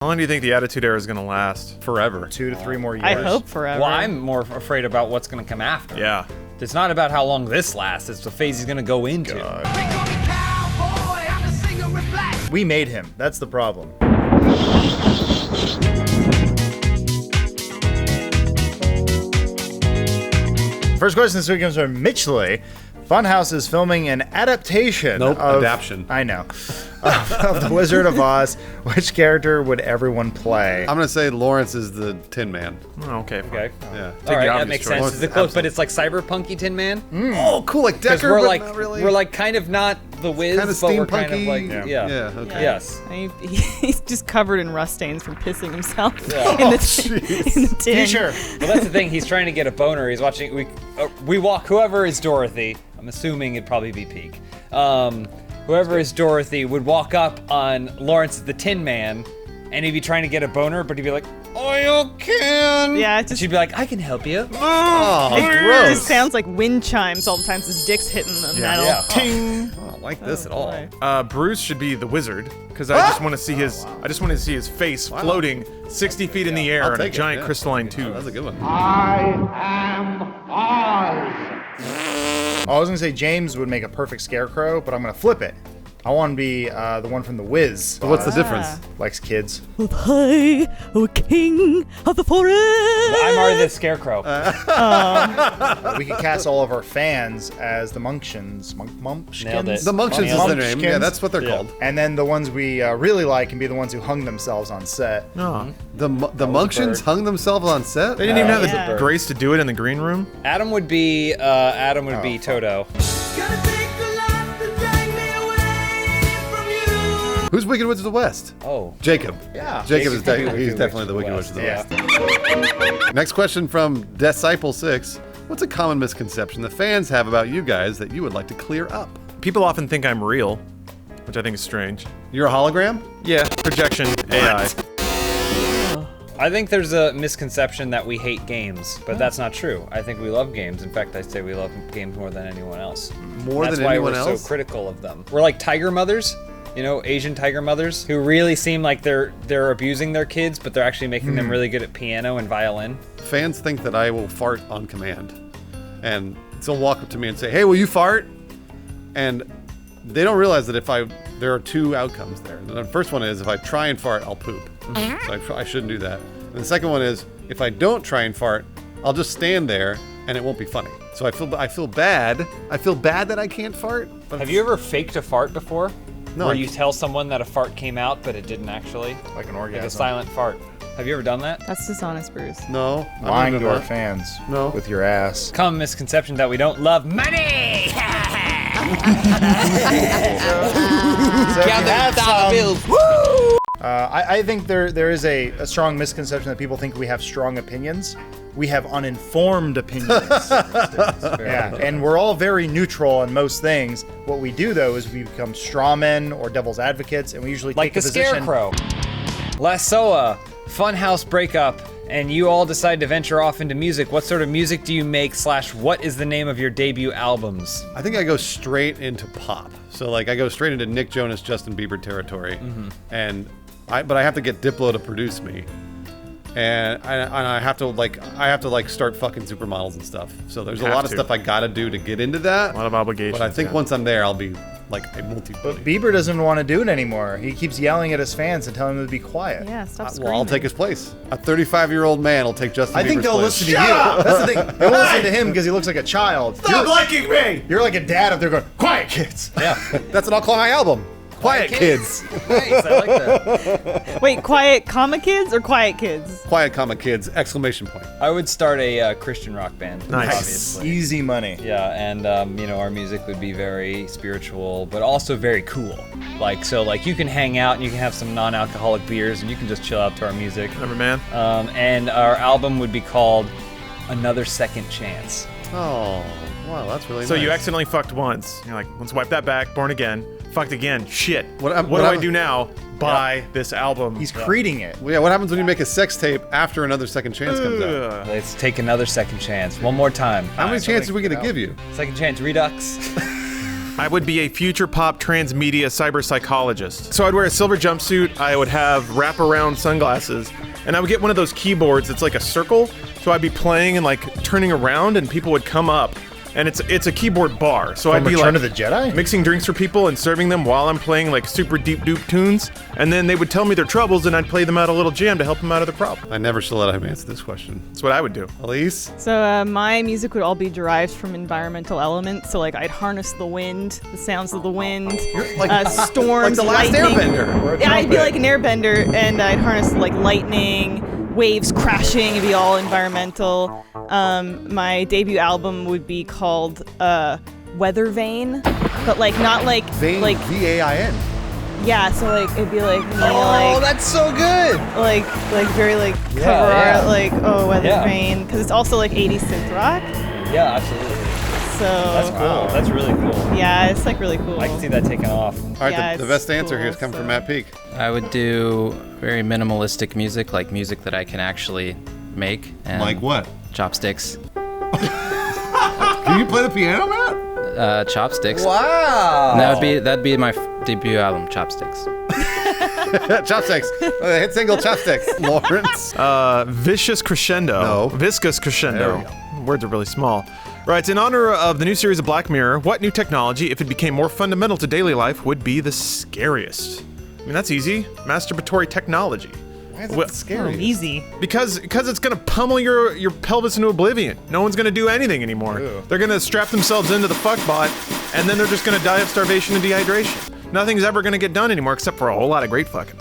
How long do you think the Attitude Era is going to last? Forever. 2 to 3 more years. I hope forever. Well, I'm more afraid about what's going to come after. Yeah. It's not about how long this lasts. It's the phase he's going to go into. We made him. That's the problem. First question this week comes from Mitchley. Funhaus is filming an adaptation of... Adaption. I know. Of The Wizard of Oz. Which character would everyone play? I'm going to say Lawrence is the Tin Man. Oh, okay. Fine. Okay. Yeah. All right, that obvious makes choice. sense. Is it close? But it's like cyberpunky Tin Man. Oh, cool, like Because Decker, we're but like not really. we're like kind of not the Wiz, Kinda but we're kind of steampunky. like Yeah, okay. Yes. He's just covered in rust stains from pissing himself Yeah. in, the jeez. in the tin. Future. Well, that's the thing. He's trying to get a boner. He's watching. We walk. Whoever is Dorothy. I'm assuming it'd probably be Peak. Whoever is Dorothy would walk up on Lawrence the Tin Man, and he'd be trying to get a boner, but he'd be like, "Oh, you can." Yeah, it And just, she'd be like, "I can help you." Oh, it gross. just sounds like wind chimes all the time. His dick's hitting the metal. Yeah. Ting. I don't like this at all. Boy. Bruce should be the wizard because I just want to see his. I just want to see his face floating 60 feet in the air I'll in a take it, giant yeah. crystalline Oh, tube. that's a good one. I was going to say James would make a perfect scarecrow, but I'm going to flip it. I want to be the one from The Wiz. So what's the difference? Likes kids. I, a king of the forest. I'm already the Scarecrow. We could cast all of our fans as the Munchkins. Munchkins? Nailed it. The Munchkins is their name. Yeah, Munchkins. that's what they're Yeah. called. And then the ones we really like can be the ones who hung themselves on set. No. The Munchkins bird. hung themselves on set? They didn't even have yeah. the grace to do it in the green room. Adam would be Toto. Who's Wicked Witch of the West? Oh. Jacob. Yeah. Jacob is Jacob he's definitely the Wicked Witch of the Yeah. West. Next question from Disciple 6. What's a common misconception the fans have about you guys that you would like to clear up? People often think I'm real, which I think is strange. You're a hologram? Yeah, projection, AI. I think there's a misconception that we hate games, but that's not true. I think we love games. In fact, I say we love games more than anyone else. More That's than why anyone we're else? so critical of them. We're like tiger mothers, you know, Asian tiger mothers who really seem like they're abusing their kids, but they're actually making them really good at piano and violin. Fans think that I will fart on command. And they'll walk up to me and say, "Hey, will you fart?" And they don't realize that there are two outcomes there. The first one is if I try and fart, I'll poop. So I shouldn't do that. And the second one is if I don't try and fart, I'll just stand there and it won't be funny. So I feel bad. I feel bad that I can't fart. But Have you ever faked a fart before? No, Where I you can't. tell someone that a fart came out, but it didn't actually? Like an Like orgasm. a silent fart. Have you ever done that? That's dishonest, Bruce. No. I don't Lying know to our that. fans. No. With your ass. Common misconception that we don't love money! Gather dollar bills. Woo! I think there is a strong misconception that people think we have strong opinions. We have uninformed opinions. Yeah, and we're all very neutral on most things. What we do, though, is we become straw men or devil's advocates, and we usually Like take the a position. Scarecrow. Lassoa, Funhaus breakup, and you all decide to venture off into music. What sort of music do you make / what is the name of your debut albums? I think I go straight into pop. So like I go straight into Nick Jonas, Justin Bieber territory, but I have to get Diplo to produce me, and I have to start fucking supermodels and stuff. So there's a Have lot of to. stuff I gotta do to get into that. A lot of obligations. But I think yeah. once I'm there, I'll be like a multi. But Bieber doesn't want to do it anymore. He keeps yelling at his fans and telling them to be quiet. Yeah, stop screaming. Well, I'll take his place. A 35-year-old man will take Justin Bieber's I think they'll place. listen to you. That's the thing. They won't listen to him because he looks like a child. Stop liking me! You're like a dad up there going, "Quiet, kids." Yeah. That's what I'll call my album. Quiet Kids. Nice, I like that. Wait, quiet comma kids or quiet kids? Quiet comma kids! Exclamation point. I would start a Christian rock band. Nice. Obviously. Easy money. Yeah, and our music would be very spiritual, but also very cool. Like you can hang out and you can have some non-alcoholic beers and you can just chill out to our music. Whatever, man. And our album would be called Another Second Chance. Oh, wow, that's really So nice. you accidentally fucked once. You're like, let's wipe that back. Born again. Fucked again. Shit. What do I do now? Buy this album. He's creating it. Well, yeah, what happens when you make a sex tape after Another Second Chance comes out? Ugh. Let's take another second chance. One more time. How many chances are we going to give you? Second chance redux. I would be a future pop transmedia cyber psychologist. So I'd wear a silver jumpsuit, I would have wraparound sunglasses, and I would get one of those keyboards that's like a circle. So I'd be playing and like turning around and people would come up. And it's a keyboard bar. So I'd be Return like of the Jedi? mixing drinks for people and serving them while I'm playing like super deep dupe tunes. And then they would tell me their troubles and I'd play them out a little jam to help them out of the problem. I never should let him answer this question. That's what I would do. Elise? So my music would all be derived from environmental elements. So like I'd harness the wind, the sounds of the wind, storms, like the last lightning. Airbender. Yeah, I'd be like an airbender, and I'd harness like lightning, waves crashing. It'd be all environmental. My debut album would be called Weather Vane, but like not like Vain, like V-A-I-N. yeah. So like it'd be like That's so good. like very like cover Yeah, art, like Weather Yeah. Vane, because it's also like 80s synth rock. Yeah, absolutely. So That's cool. That's really cool. yeah, it's like really cool. I can see that taking off. All right, Yeah, the it's best answer cool, here is coming from so- Matt Peak. I would do very minimalistic music, like music that I can actually make. And what? Chopsticks. Can you play the piano, Matt? Chopsticks. Wow. That'd be my debut album, Chopsticks. Chopsticks. Hit single Chopsticks. Lawrence. Vicious Crescendo. No. Viscous Crescendo. Words are really small. Right, in honor of the new series of Black Mirror, what new technology, if it became more fundamental to daily life, would be the scariest? I mean, that's easy. Masturbatory technology. Why is Well- that scary? Easy. Because it's gonna pummel your pelvis into oblivion. No one's gonna do anything anymore. Ew. They're gonna strap themselves into the fuck bot, and then they're just gonna die of starvation and dehydration. Nothing's ever gonna get done anymore except for a whole lot of great fucking.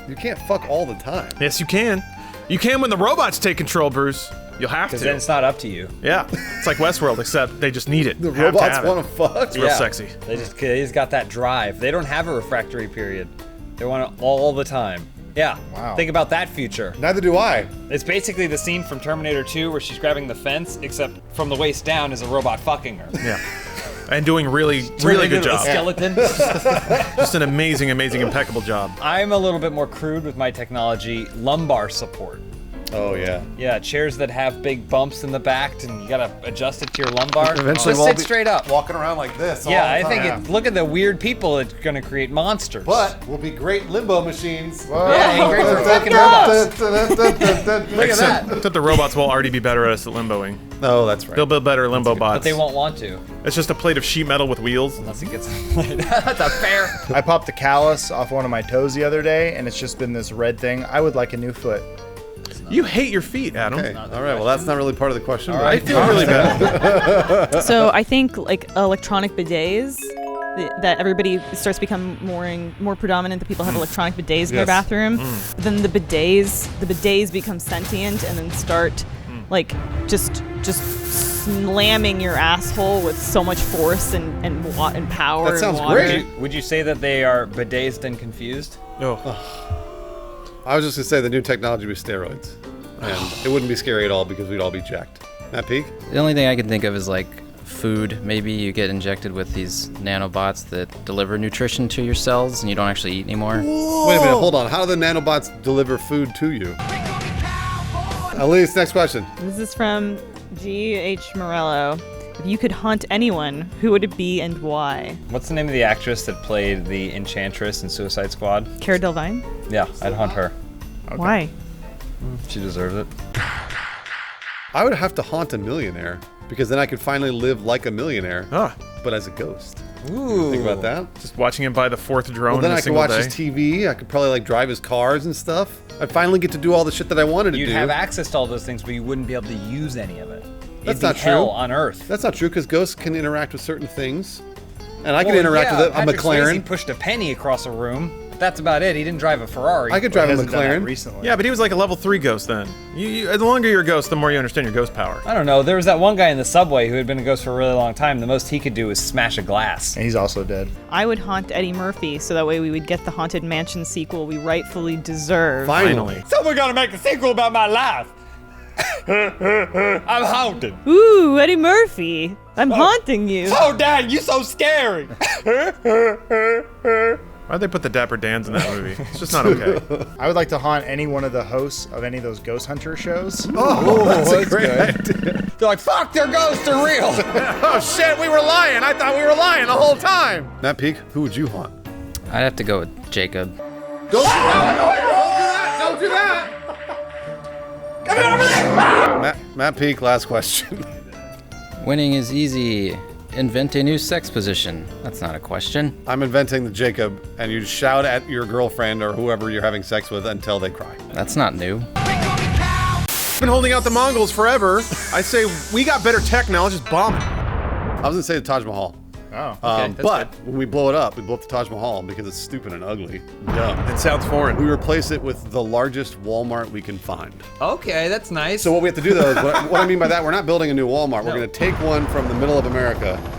You can't fuck all the time. Yes, you can. You can when the robots take control, Bruce. You'll have Because to. then it's not up to you. Yeah, it's like Westworld, except they just need it. The Have to robots have it. want to fuck. It's real sexy. They just got that drive. They don't have a refractory period. They want it all the time. Yeah. Wow. Think about that future. Neither do I. It's basically the scene from Terminator 2 where she's grabbing the fence, except from the waist down is a robot fucking her. Yeah. And doing really Turning good into a job. skeleton. Just an amazing, impeccable job. I'm a little bit more crude with my technology. Lumbar support. Oh, yeah. Yeah, chairs that have big bumps in the back, and you gotta adjust it to your lumbar. Eventually Just we'll sit be straight up. Walking around like this. Yeah, all the I think time. look at the weird people it's gonna create monsters. But we'll be great limbo machines. Yeah, and great for fucking robots. Look at that. Except the robots will already be better at us at limboing. Oh, that's right. They'll build better limbo bots. But they won't want to, It's just a plate of sheet metal with wheels. unless it gets. That's a fair. I popped a callus off one of my toes the other day, and it's just been this red thing. I would like a new foot. You hate your feet, Adam. Okay. All right. Well, that's not really part of the question. But I feel really bad. So I think like electronic bidets, that everybody starts to become more predominant. That people have electronic bidets in their Yes. bathroom. Then the bidets become sentient and then start like just slamming your asshole with so much force and power. That sounds and water. great. Would you say that they are bidets and confused? I was just going to say the new technology was steroids. And it wouldn't be scary at all because we'd all be jacked. Matt Peak? The only thing I can think of is like food. Maybe you get injected with these nanobots that deliver nutrition to your cells and you don't actually eat anymore. Wait a minute. Hold on. How do the nanobots deliver food to you? Elise, next question. This is from G.H. Morello. If you could hunt anyone, who would it be and why? What's the name of the actress that played the Enchantress in Suicide Squad? Cara Delevingne? Yeah, I'd hunt her. Why? She deserves it. I would have to haunt a millionaire because then I could finally live like a millionaire, Ah, but as a ghost. Ooh. Think about that. just watching him buy the fourth drone Well, then in a I could single watch day. his TV. I could probably like drive his cars and stuff. I'd finally get to do all the shit that I wanted to You'd do. have access to all those things, but you wouldn't be able to use any of it. That's It'd be not hell true. on Earth. That's not true because ghosts can interact with certain things, and I can Well, interact yeah, with a Patrick McLaren. Swayze pushed a penny across a room. That's about it. He didn't drive a Ferrari. I could drive a Hasn't done that McLaren. recently. Yeah, but he was like a level 3 ghost then. The longer you're a ghost, the more you understand your ghost power. I don't know. There was that one guy in the subway who had been a ghost for a really long time. The most he could do was smash a glass. And he's also dead. I would haunt Eddie Murphy so that way we would get the Haunted Mansion sequel we rightfully deserve. Finally. Someone gotta make a sequel about my life. I'm haunted. Ooh, Eddie Murphy. I'm haunting you. Oh, Dad, you so scary. Why'd they put the Dapper Dans in that movie? It's just not okay. I would like to haunt any one of the hosts of any of those ghost hunter shows. Oh, that's a great good. idea. They're like, fuck, their ghosts are real. Oh shit, we were lying. I thought we were lying the whole time. Matt Peak, who would you haunt? I'd have to go with Jacob. Don't do that! Don't do that! Come here over there! Matt Peak, last question. Winning is easy. Invent a new sex position. That's not a question. I'm inventing the Jacob, and you shout at your girlfriend or whoever you're having sex with until they cry. That's not new. Been holding out the Mongols forever. I say we got better tech now. Let's just bomb it. I was gonna say the Taj Mahal. Oh. But when we blow it up, we blow up the Taj Mahal because it's stupid and ugly, and dumb. It sounds foreign. We replace it with the largest Walmart we can find. Okay, that's nice. So what we have to do though is what I mean by that, we're not building a new Walmart. We're gonna take one from the middle of America